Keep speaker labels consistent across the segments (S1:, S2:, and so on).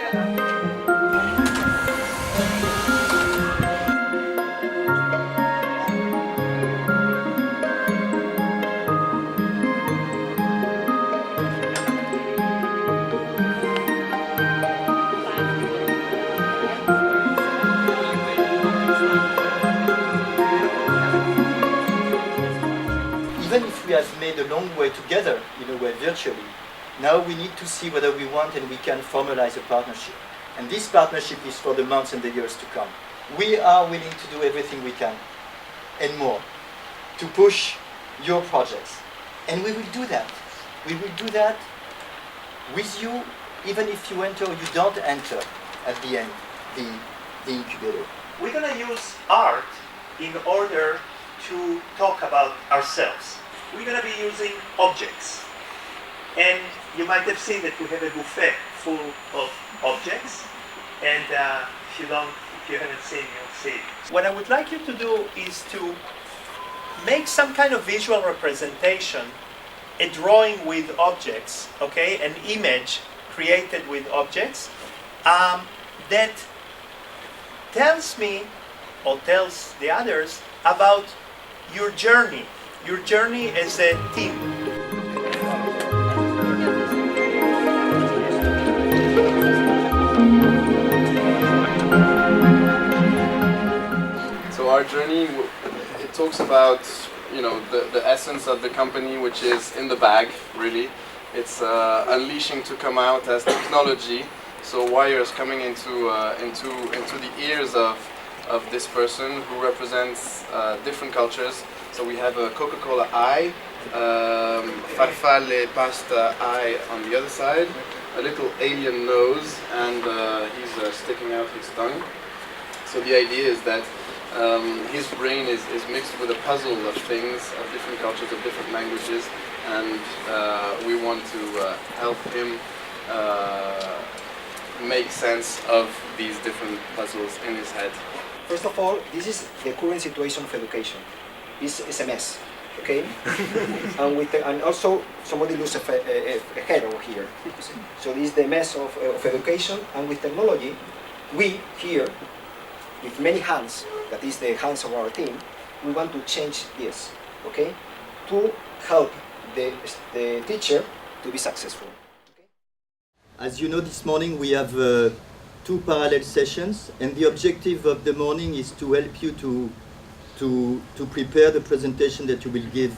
S1: Even if we have made a long way together, in a way virtually, now we need to see whether we want and we can formalize a partnership. And this partnership is for the months and the years to come. We are willing to do everything we can, and more, to push your projects. And we will do that. We will do that with you, even if you enter or you don't enter at the end, the incubator.
S2: We're going to use art in order to talk about ourselves. We're going to be using objects. And you might have seen that we have a buffet full of objects. And if you haven't seen, you'll see. What I would like you to do is to make some kind of visual representation, a drawing with objects, okay, an image created with objects that tells me or tells the others about your journey as a team.
S3: So our journey, it talks about, you know, the essence of the company, which is in the bag, really. It's unleashing to come out as technology. So wires coming into the ears of this person who represents different cultures. So we have a Coca-Cola eye, farfalle pasta eye on the other side, a little alien nose, and he's sticking out his tongue. So the idea is that his brain is mixed with a puzzle of things, of different cultures, of different languages, and we want to help him make sense of these different puzzles in his head.
S4: First of all, this is the current situation of education. It's a mess, okay? and also somebody lose a head over here. So this is the mess of education, and with technology, we here, with many hands, that is the hands of our team, we want to change this, okay? To help the teacher to be successful. Okay?
S1: As you know, this morning we have 2 parallel sessions, and the objective of the morning is to help you to prepare the presentation that you will give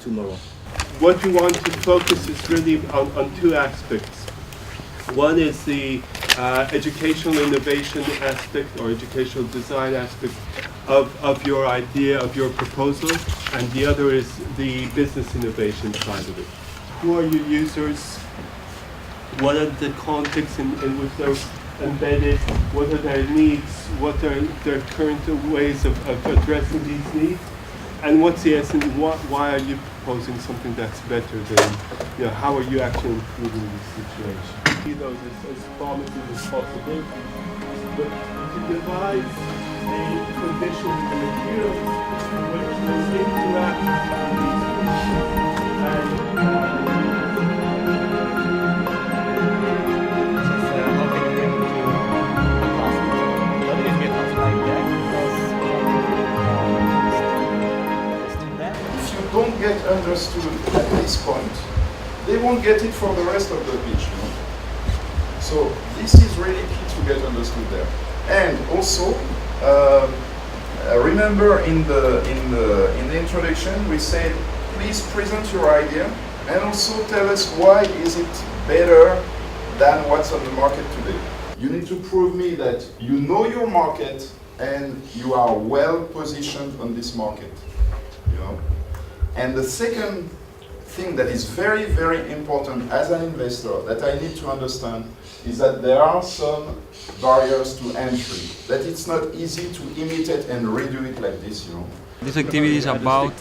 S1: tomorrow.
S5: What we want to focus is really on 2 aspects. One is the educational innovation aspect or educational design aspect of your idea, of your proposal, and the other is the business innovation side of it. Who are your users? What are the contexts in which they're embedded? What are their needs? What are their current ways of addressing these needs? And what's the essence? Why are you proposing something that's better than, you know, how are you actually improving the situation? See those as promising as possible, but to devise the conditions and materials in which they interact with these conditions.
S6: If you don't get understood at this point, they won't get it for the rest of the pitch. You know? So this is really key to get understood there. And also, remember in the introduction we said, please present your idea and also tell us why is it better than what's on the market today. You need to prove me that you know your market and you are well positioned on this market. You know? And the second thing that is very, very important as an investor that I need to understand is that there are some barriers to entry, that it's not easy to imitate and redo it like this, you know.
S7: This activity is about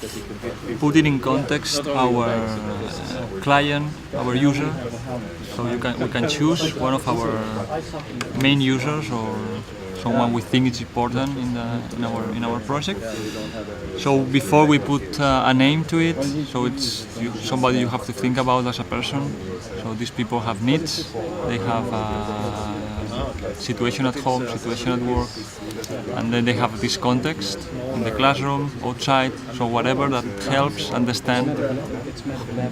S7: putting in context our client, our user. So we can choose one of our main users or someone we think is important in our project. So before we put a name to it, so it's somebody you have to think about as a person. So these people have needs, they have a situation at home, situation at work, and then they have this context in the classroom, outside, so whatever that helps understand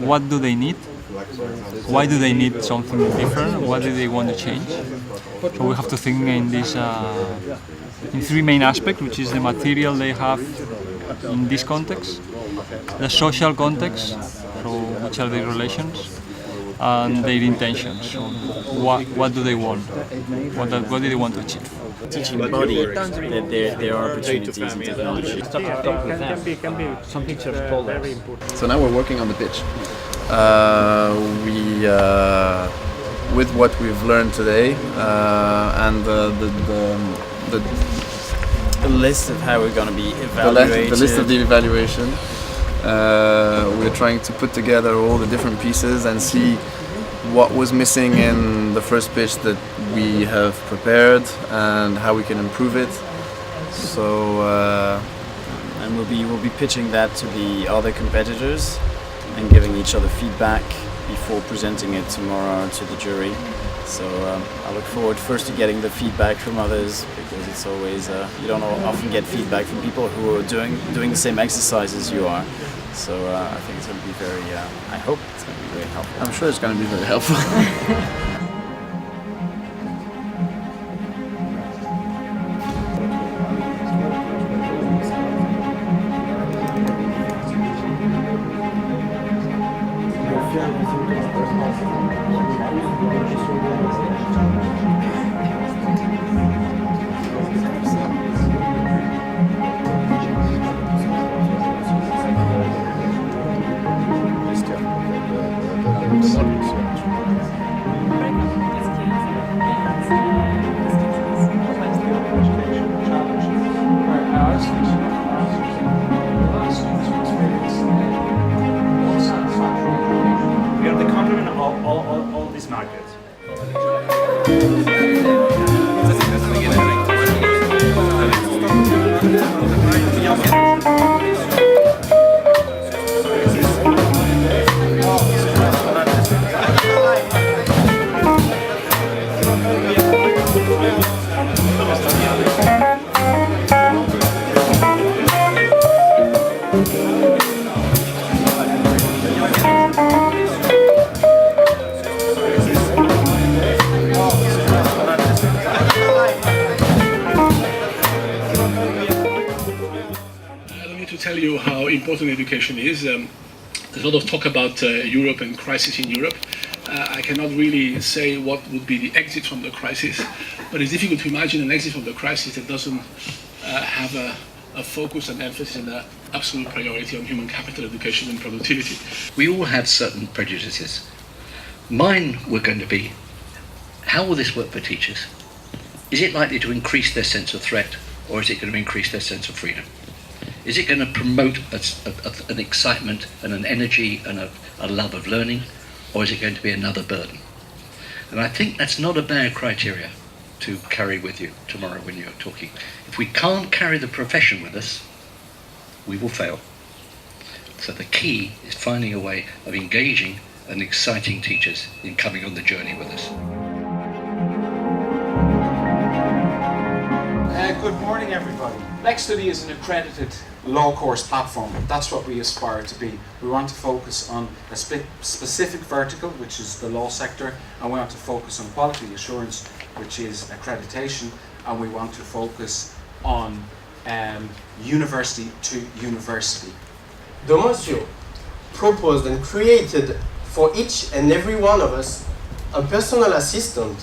S7: what do they need, why do they need something different, what do they want to change. So we have to think in this in three main aspects, which is the material they have in this context, the social context, so which are their relations, and their intentions. So what do they want? What do they want to achieve?
S8: Teaching the body that there are opportunities in technology.
S9: Some teachers told us.
S3: So now we're working on the pitch. With what we've learned today and the
S8: list of how we're going to be evaluated.
S3: The list of the evaluation. We're trying to put together all the different pieces and see what was missing in the first pitch that we have prepared and how we can improve it. So
S8: and we'll be pitching that to the other competitors and giving each other feedback before presenting it tomorrow to the jury. So I look forward first to getting the feedback from others, because it's always you don't often get feedback from people who are doing the same exercise as you are. So I think it's going to be very. I hope it's going to be very helpful.
S3: I'm sure it's going to be very helpful.
S9: We are the countrymen of all these markets.
S10: Tell you how important education is. There's a lot of talk about Europe and crisis in Europe. I cannot really say what would be the exit from the crisis, but it's difficult to imagine an exit from the crisis that doesn't have a focus and emphasis and an absolute priority on human capital, education and productivity.
S11: We all have certain prejudices. Mine were going to be, how will this work for teachers? Is it likely to increase their sense of threat, or is it going to increase their sense of freedom? Is it going to promote an excitement and an energy and a love of learning, or is it going to be another burden? And I think that's not a bad criteria to carry with you tomorrow when you're talking. If we can't carry the profession with us, we will fail. So the key is finding a way of engaging and exciting teachers in coming on the journey with us.
S12: Good morning, everybody. Lextudy is an accredited law course platform. That's what we aspire to be. We want to focus on a specific vertical, which is the law sector, and we want to focus on quality assurance, which is accreditation, and we want to focus on university to university.
S13: The Monsieur proposed and created for each and every one of us a personal assistant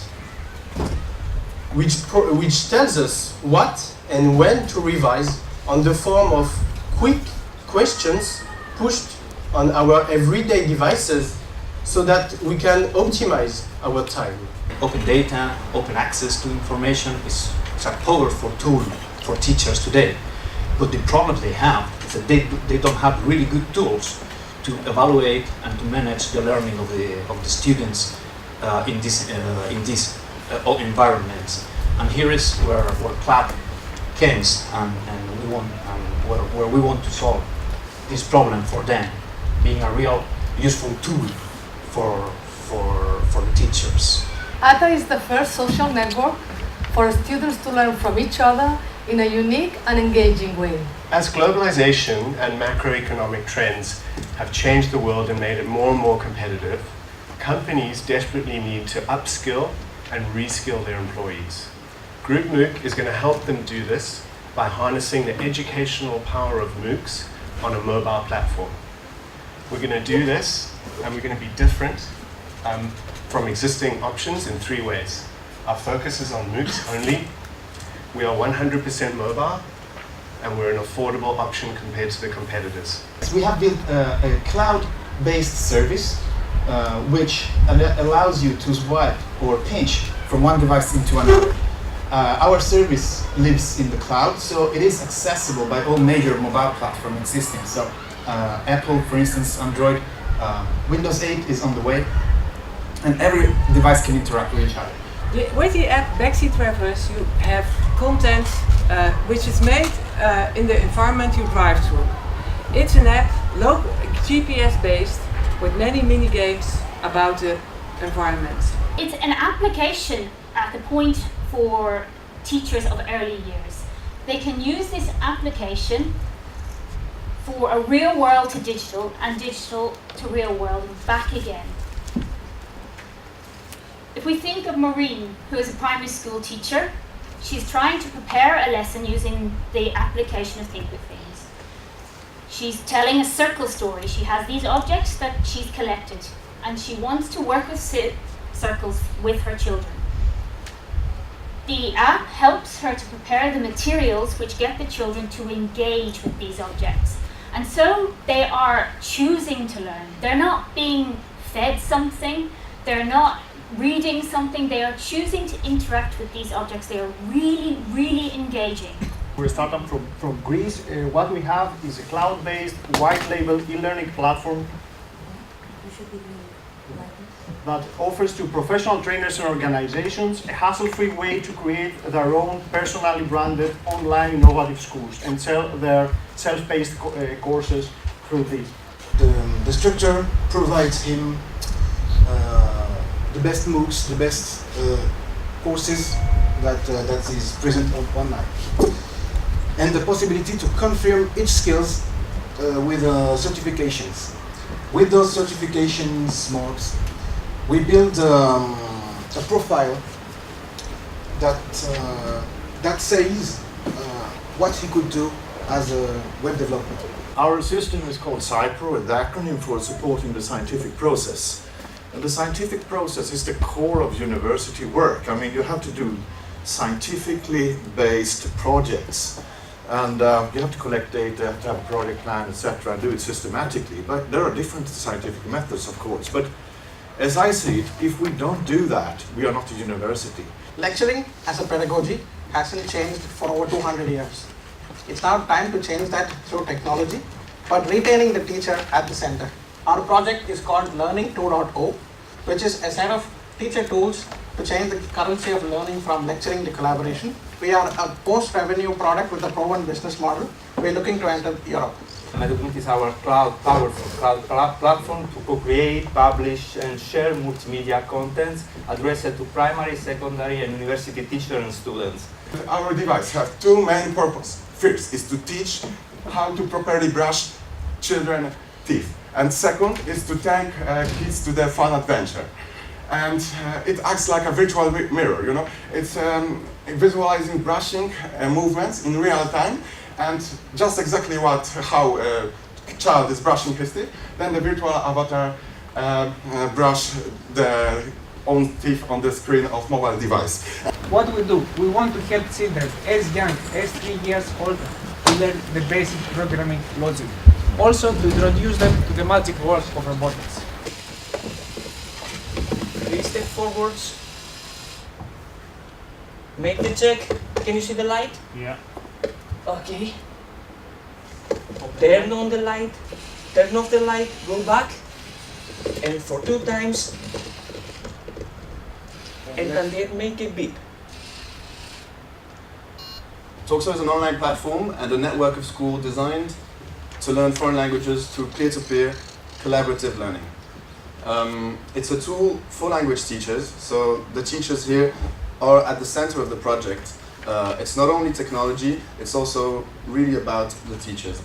S13: which tells us what and when to revise on the form of quick questions pushed on our everyday devices so that we can optimize our time.
S14: Open data, open access to information is a powerful tool for teachers today. But the problem they have is that they don't have really good tools to evaluate and to manage the learning of the students in these environments. And here is where CLAP comes, and where we want to solve this problem for them, being a real useful tool for the teachers.
S15: ATA is the first social network for students to learn from each other in a unique and engaging way.
S16: As globalization and macroeconomic trends have changed the world and made it more and more competitive, companies desperately need to upskill and reskill their employees. GroupMOOC is going to help them do this by harnessing the educational power of MOOCs on a mobile platform. We're going to do this, and we're going to be different from existing options in 3 ways. Our focus is on MOOCs only. We are 100% mobile, and we're an affordable option compared to the competitors.
S17: We have built a cloud-based service which allows you to swipe or pinch from one device into another. Our service lives in the cloud, so it is accessible by all major mobile platforms existing. So Apple, for instance, Android, Windows 8 is on the way, and every device can interact with each other.
S18: With the app Backseat Travelers, you have content which is made in the environment you drive through. It's an app, GPS-based, with many mini games about the environment.
S19: It's an application at the point for teachers of early years. They can use this application for a real world to digital and digital to real world and back again. If we think of Maureen, who is a primary school teacher, she's trying to prepare a lesson using the application of Think with Things. She's telling a circle story. She has these objects that she's collected, and she wants to work with circles with her children. The app helps her to prepare the materials which get the children to engage with these objects. And so they are choosing to learn. They're not being fed something, they're not reading something, they are choosing to interact with these objects. They are really, really engaging.
S9: We're starting from Greece. What we have is a cloud-based, white-label e-learning platform that offers to professional trainers and organizations a hassle-free way to create their own personally branded online innovative schools and sell their self-paced courses through this.
S17: The structure provides him the best MOOCs, the best courses that is present online, and the possibility to confirm each skills with certifications. With those certifications marks, we build a profile that says what he could do as a web developer.
S6: Our system is called SciPro, the acronym for supporting the scientific process. And the scientific process is the core of university work. I mean, you have to do scientifically based projects. And you have to collect data, have to have a project plan, etc., and do it systematically. But there are different scientific methods, of course. But as I see it, if we don't do that, we are not a university.
S20: Lecturing as a pedagogy hasn't changed for over 200 years. It's now time to change that through technology, but retaining the teacher at the center. Our project is called Learning 2.0, which is a set of teacher tools to change the currency of learning from lecturing to collaboration. We are a post-revenue product with a proven business model. We're looking to enter Europe.
S21: Medocument is our powerful cloud platform to co-create, publish, and share multimedia contents addressed to primary, secondary, and university teachers and students.
S22: Our device has 2 main purposes. First is to teach how to properly brush children's teeth. And second is to take kids to their fun adventure. And it acts like a virtual mirror, you know. It's visualizing brushing movements in real time, and just exactly how a child is brushing his teeth. Then the virtual avatar brush their own teeth on the screen of mobile device.
S9: What we do, we want to help children as young as 3 years old to learn the basic programming logic. Also to introduce them to the magic world of robotics.
S23: 3 step forwards. Make the check. Can you see the light?
S9: Yeah.
S23: Okay. Turn on the light. Turn off the light. Go back. And for 2 times. And then make it beep.
S3: Talkso is an online platform and a network of schools designed to learn foreign languages through peer-to-peer collaborative learning. It's a tool for language teachers, so the teachers here are at the center of the project. It's not only technology, it's also really about the teachers.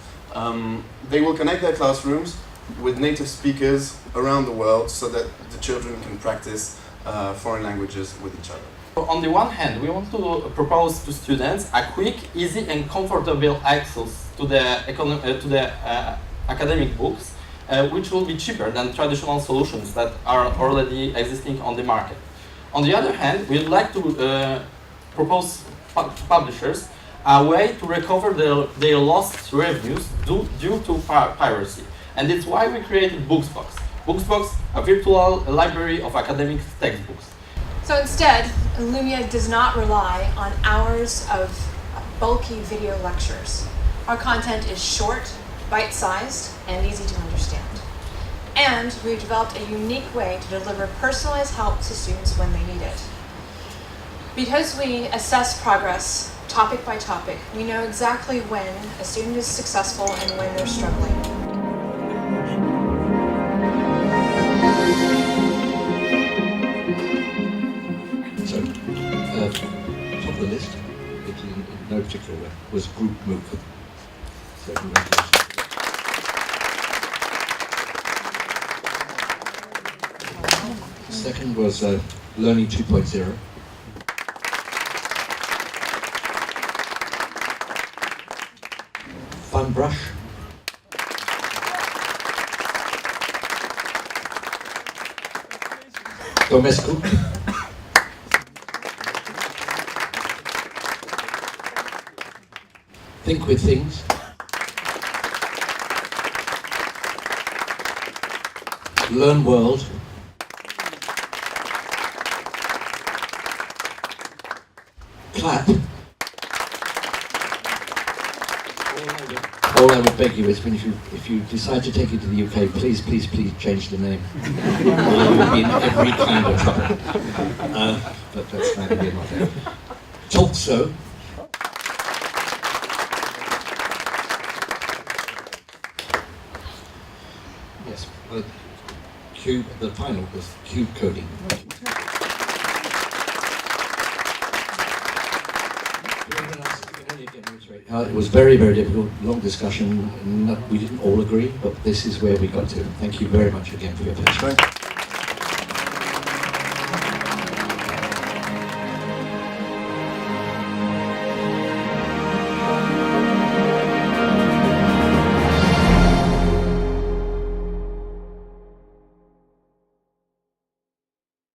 S3: They will connect their classrooms with native speakers around the world so that the children can practice foreign languages with each other.
S1: On the one hand, we want to propose to students a quick, easy and comfortable access to the academic books, which will be cheaper than traditional solutions that are already existing on the market. On the other hand, we'd like to propose publishers a way to recover their lost revenues due to piracy. And it's why we created Booksbox. Booksbox, a virtual library of academic textbooks.
S2: So instead, Illumia does not rely on hours of bulky video lectures. Our content is short, bite-sized, and easy to understand. And we've developed a unique way to deliver personalized help to students when they need it. Because we assess progress topic by topic, we know exactly when a student is successful and when they're struggling.
S4: So, top of the list, in no particular way, was GroupMOOC. So, congratulations. Second was Learning 2.0. FunBrush. Domescu. Think with Things. Learn World. Clap. All I would beg you is, if you decide to take it to the UK, please change the name. You'll be in every kind of trouble. But that's neither here nor there. Talkso. Yes, the final was cube coding. It was very, very difficult, long discussion. We didn't all agree, but this is where we got to. Thank you very much again for your patience.